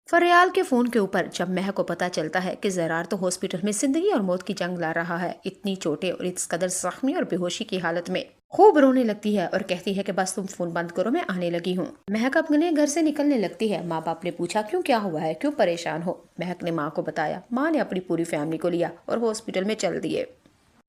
फरियाल के फोन के ऊपर जब महक को पता चलता है कि जरार तो हॉस्पिटल में जिंदगी और मौत की जंग ला रहा है, इतनी चोटें और इस कदर जख्मी और बेहोशी की हालत में खूब रोने लगती है और कहती है कि बस तुम फोन बंद करो, मैं आने लगी हूँ। महक अपने घर से निकलने लगती है। माँ बाप ने पूछा क्यों, क्या हुआ है, क्यों परेशान हो। महक ने माँ को बताया। माँ ने अपनी पूरी फैमिली को लिया और हॉस्पिटल में चल दिए।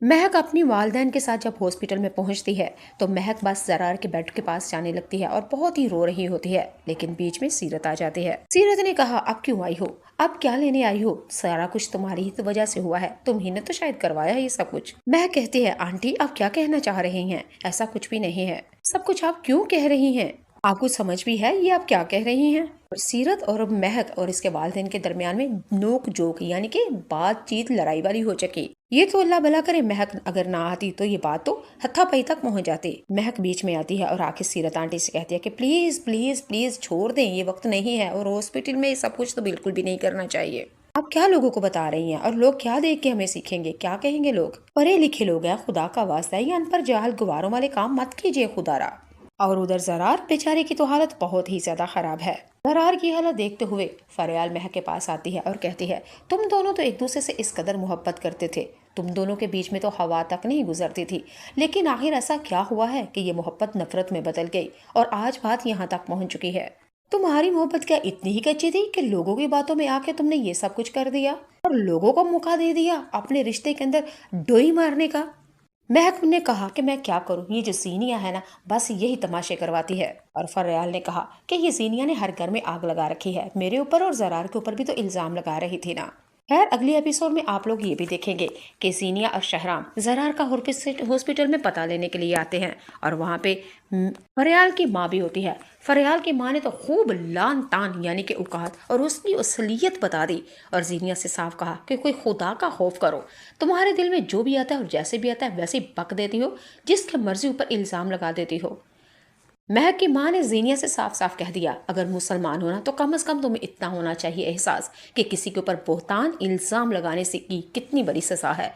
महक अपनी वालदैन के साथ जब हॉस्पिटल में पहुंचती है तो महक बस जरार के बेड के पास जाने लगती है और बहुत ही रो रही होती है, लेकिन बीच में सीरत आ जाती है। सीरत ने कहा, अब क्यों आई हो, अब क्या लेने आई हो, सारा कुछ तुम्हारी ही तो वजह से हुआ है, तुम ही ने तो शायद करवाया ये सब कुछ। महक कहती है, आंटी आप क्या कहना चाह रही हैं, ऐसा कुछ भी नहीं है, सब कुछ आप क्यों कह रही हैं, आपको समझ भी है ये आप क्या कह रही हैं। और सीरत और महक और इसके वालिदैन के दरमियान में नोक जोक यानी कि बातचीत लड़ाई वाली हो चुकी। ये तो अल्लाह भला करे महक अगर ना आती तो ये बात तो हथापाई तक पहुंच जाती। महक बीच में आती है और आखिर सीरत आंटी से कहती है कि प्लीज प्लीज प्लीज छोड़ दें, ये वक्त नहीं है और हॉस्पिटल में सब कुछ तो बिल्कुल भी नहीं करना चाहिए। आप क्या लोगों को बता रही हैं और लोग क्या देख के हमें सीखेंगे, क्या कहेंगे लोग, पढ़े लिखे लोग हैं, खुदा का वास्ता है ये अनपढ़ जाहल गुवारों वाले काम मत कीजिए खुदारा। और उधर जरार बेचारे की तो हालत बहुत ही ज्यादा खराब है। जरार की हालत देखते हुए फरियाल महक के पास आती है और कहती है, तुम दोनों तो एक दूसरे से इस कदर मोहब्बत करते थे, तुम दोनों के बीच में तो हवा तक नहीं गुजरती थी, लेकिन आखिर ऐसा क्या हुआ है कि ये मोहब्बत नफरत में बदल गई और आज बात यहाँ तक पहुँच चुकी है। तुम्हारी मोहब्बत क्या इतनी ही कच्ची थी कि लोगों की बातों में आके तुमने ये सब कुछ कर दिया और लोगों को मौका दे दिया अपने रिश्ते के अंदर डोई मारने का। महक ने कहा कि मैं क्या करूं, ये जो सीनिया है ना बस यही तमाशे करवाती है। और फरियाल ने कहा कि ये सीनिया ने हर घर में आग लगा रखी है, मेरे ऊपर और जरार के ऊपर भी तो इल्जाम लगा रही थी ना। खैर अगले एपिसोड में आप लोग ये भी देखेंगे कि सीनिया और शहराम जरार का हॉस्पिटल में पता लेने के लिए आते हैं और वहाँ पे फरियाल की माँ भी होती है। फरियाल की माँ ने तो खूब लान तान यानी कि औकात और उसकी असलियत बता दी और जीनिया से साफ कहा कि कोई खुदा का खौफ करो, तुम्हारे दिल में जो भी आता है और जैसे भी आता है वैसे ही बक देती हो, जिसके मर्जी ऊपर इल्जाम लगा देती हो। महक की माँ ने जीनिया से साफ साफ कह दिया, अगर मुसलमान होना तो कम से कम तुम्हें इतना होना चाहिए एहसास कि किसी के ऊपर बोहतान इल्जाम लगाने से की कितनी बड़ी सजा है,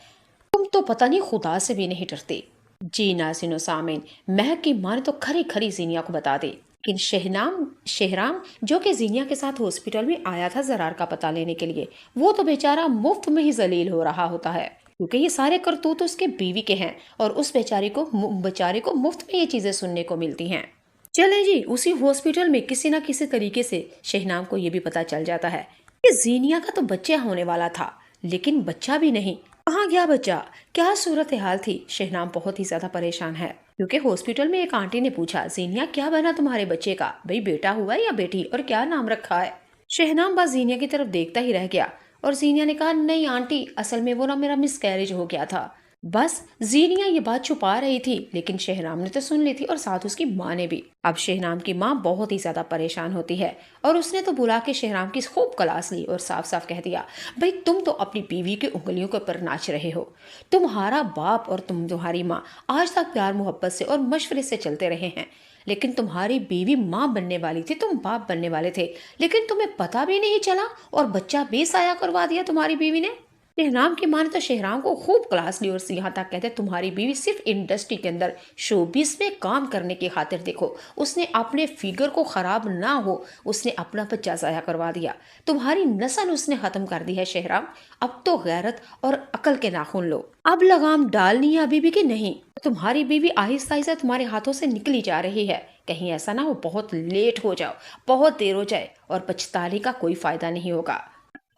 तुम तो पता नहीं खुदा से भी नहीं डरते। जी नाज़रीन और सामीन, महक की माँ ने तो खरी खरी जीनिया को बता दी, लेकिन शहराम जो कि जीनिया के साथ हॉस्पिटल में आया था जरार का पता लेने के लिए, वो तो बेचारा मुफ्त में ही जलील हो रहा होता है क्योंकि ये सारे करतूत उसके बीवी के हैं और उस बेचारे को मुफ्त में ये चीजें सुनने को मिलती हैं। चलें जी, उसी हॉस्पिटल में किसी न किसी तरीके से शहनाम को ये भी पता चल जाता है कि जीनिया का तो बच्चा होने वाला था, लेकिन बच्चा भी नहीं, कहाँ गया बच्चा, क्या सूरत हाल थी। शहनाम बहुत ही ज्यादा परेशान है क्योंकि हॉस्पिटल में एक आंटी ने पूछा, जीनिया क्या बना तुम्हारे बच्चे का, भाई बेटा हुआ है या बेटी, और क्या नाम रखा है। शहनाम बस जीनिया की तरफ देखता ही रह गया और जीनिया ने कहा, नहीं आंटी, असल में वो ना मेरा मिसकैरेज हो गया था। बस जीनिया ये बात छुपा रही थी लेकिन शहनाम ने तो सुन ली थी और साथ उसकी माँ ने भी। अब शहनाम की माँ बहुत ही ज्यादा परेशान होती है और उसने तो बुला के शहनाम की खूब क्लास ली और साफ साफ कह दिया, भाई तुम तो अपनी बीवी की उंगलियों के ऊपर नाच रहे हो, तुम्हारा बाप और तुम्हारी माँ आज तक प्यार मोहब्बत से और मशवरे से चलते रहे हैं, लेकिन तुम्हारी बीवी माँ बनने वाली थी, तुम बाप बनने वाले थे, लेकिन तुम्हें पता भी नहीं चला और बच्चा बेसाया करवा दिया तुम्हारी बीवी ने। शहनाम की माँ ने तो शहनाम को खूब क्लास ली और यहाँ तक कहते तुम्हारी बीवी सिर्फ इंडस्ट्री के अंदर शोबिस में काम करने की खातिर देखो उसने अपने फिगर को खराब ना हो उसने अपना बच्चा जाया करवा दिया, तुम्हारी नस्ल उसने खत्म कर दी है शहराम, अब तो गैरत और अकल के नाखून लो, अब लगाम डालनी है बीवी की नहीं, तुम्हारी बीवी आहिस्ता आहिस्ता तुम्हारे हाथों से निकली जा रही है, कहीं ऐसा ना हो बहुत लेट हो जाओ, बहुत देर हो जाए और पछताने का कोई फायदा नहीं होगा,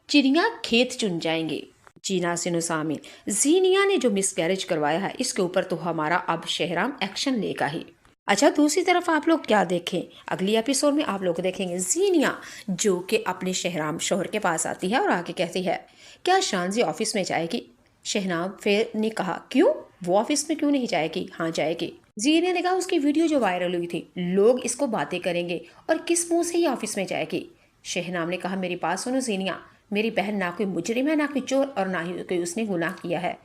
चिड़िया खेत चुन जाएंगे। जी नाज़रीन और सामीन, जीनिया ने जो मिसकैरेज करवाया है इसके ऊपर तो हमारा अब शहराम एक्शन लेगा ही। अच्छा दूसरी तरफ आप लोग क्या देखें, अगली एपिसोड में आप लोग देखेंगे जीनिया जो कि अपने शहराम शोहर के पास आती है और आगे कहती है, क्या शानजी ऑफिस में जाएगी। शहनाम फिर ने कहा, क्यों, वो ऑफिस में क्यों नहीं जाएगी, हाँ जाएगी। जीनिया ने कहा, उसकी वीडियो जो वायरल हुई थी लोग इसको बातें करेंगे और किस मुंह से ही ऑफिस में जाएगी। शहनाम ने कहा, मेरी बात सुनो जीनिया, मेरी बहन ना कोई मुजरिम है, ना कोई चोर और ना ही कोई उसने गुनाह किया है,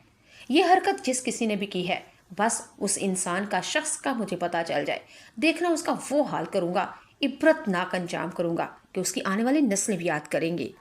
ये हरकत जिस किसी ने भी की है बस उस इंसान का शख्स का मुझे पता चल जाए, देखना उसका वो हाल करूंगा, इबरतनाक अंजाम करूंगा कि उसकी आने वाली नस्लें भी याद करेंगी।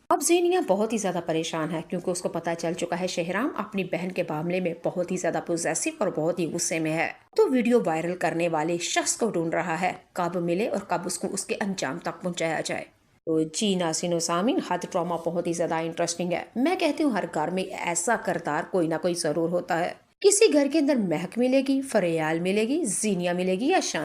अब जीनिया बहुत ही ज्यादा परेशान है क्योंकि उसको पता चल चुका है शहराम अपनी बहन के मामले में बहुत ही ज्यादा पोजेसिव और बहुत ही गुस्से में है, तो वीडियो वायरल करने वाले शख्स को ढूंढ रहा है, कब मिले और कब उसको उसके अंजाम तक पहुंचाया जाए। تو جی ناظرین و سامعین، حد ڈرامہ بہت ہی زیادہ انٹرسٹنگ ہے۔ میں کہتی ہوں ہر گھر میں ایسا کردار کوئی نہ کوئی ضرور ہوتا ہے۔ کسی گھر کے اندر مہک ملے گی، فریال ملے گی، زینیا ملے گی یا شان